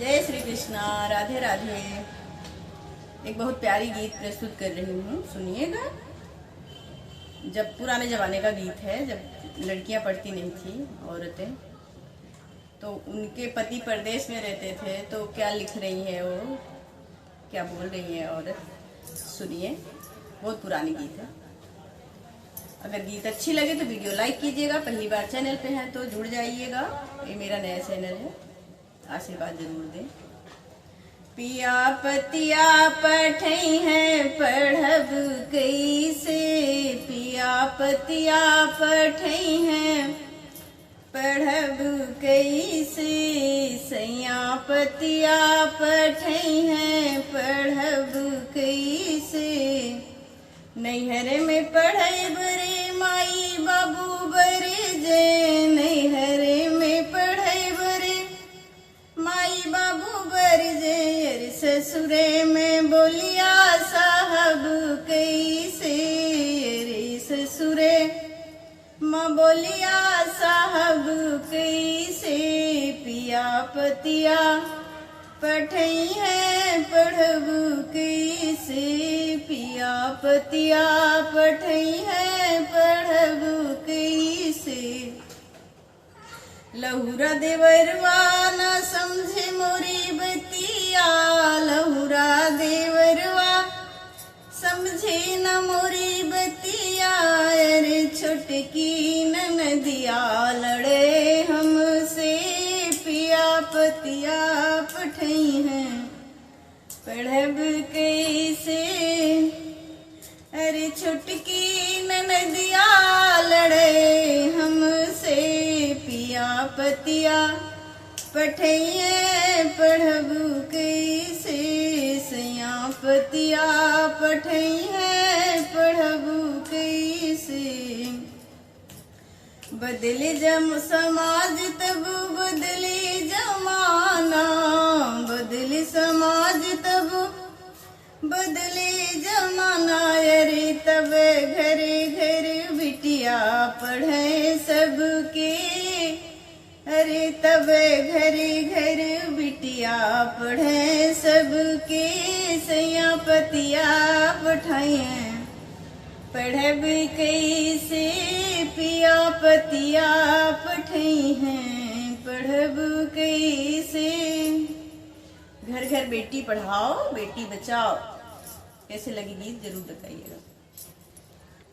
जय श्री कृष्णा, राधे राधे। एक बहुत प्यारी गीत प्रस्तुत कर रही हूँ, सुनिएगा। जब पुराने जमाने का गीत है, जब लड़कियाँ पढ़ती नहीं थी, औरतें, तो उनके पति परदेश में रहते थे, तो क्या लिख रही है वो, क्या बोल रही है औरत, सुनिए। बहुत पुरानी गीत है। अगर गीत अच्छी लगे तो वीडियो लाइक कीजिएगा। पहली बार चैनल पे हैं तो जुड़ जाइएगा, ये मेरा नया चैनल है, आशीर्वाद जरूर दें। पिया पतिया पठई है पढ़ब कैसे, पिया पतिया पठई है पढ़ब कैसे, सैया पतिया पठई है पढ़ब कैसे। नैहर में पढ़ई बरे माई बाबू बरे जे, नैहर में पढ़ई बरे माई बाबू बर जे, ससुरे में बोलिया साहब कैसे, रे ससुरे माँ बोलिया साहब कैसे। पिया पतिया पठई है पढ़ब कैसे, पिया पतिया पठई है पढ़ब कैसे। लहुरा देवरवा न समझे मोरी बतिया, लहुरा देवरवा समझे न मोरी बतिया, अरे छोटकी ननदिया लड़े हमसे, पिया पतिया पठई है पढ़ब कैसे। अरे छोटकी ननदिया लड़े हमसे, पिया पतिया पठई है पढ़ब कैसे, सैया पतिया पठई है पढ़ब कैसे। बदले जम समाज तब बदले जमाना, बदले समाज तब बदले जमाना, अरे तब घरे घर बिटिया पढ़े सबके, अरे तब घरे घर बिटिया पढ़े सबके, सैया पतिया पठाए पढ़ब कैसे, पिया पतिया पठई हैं पढ़ब कैसे। घर घर बेटी पढ़ाओ बेटी बचाओ। कैसे लगी गीत जरूर बताइएगा।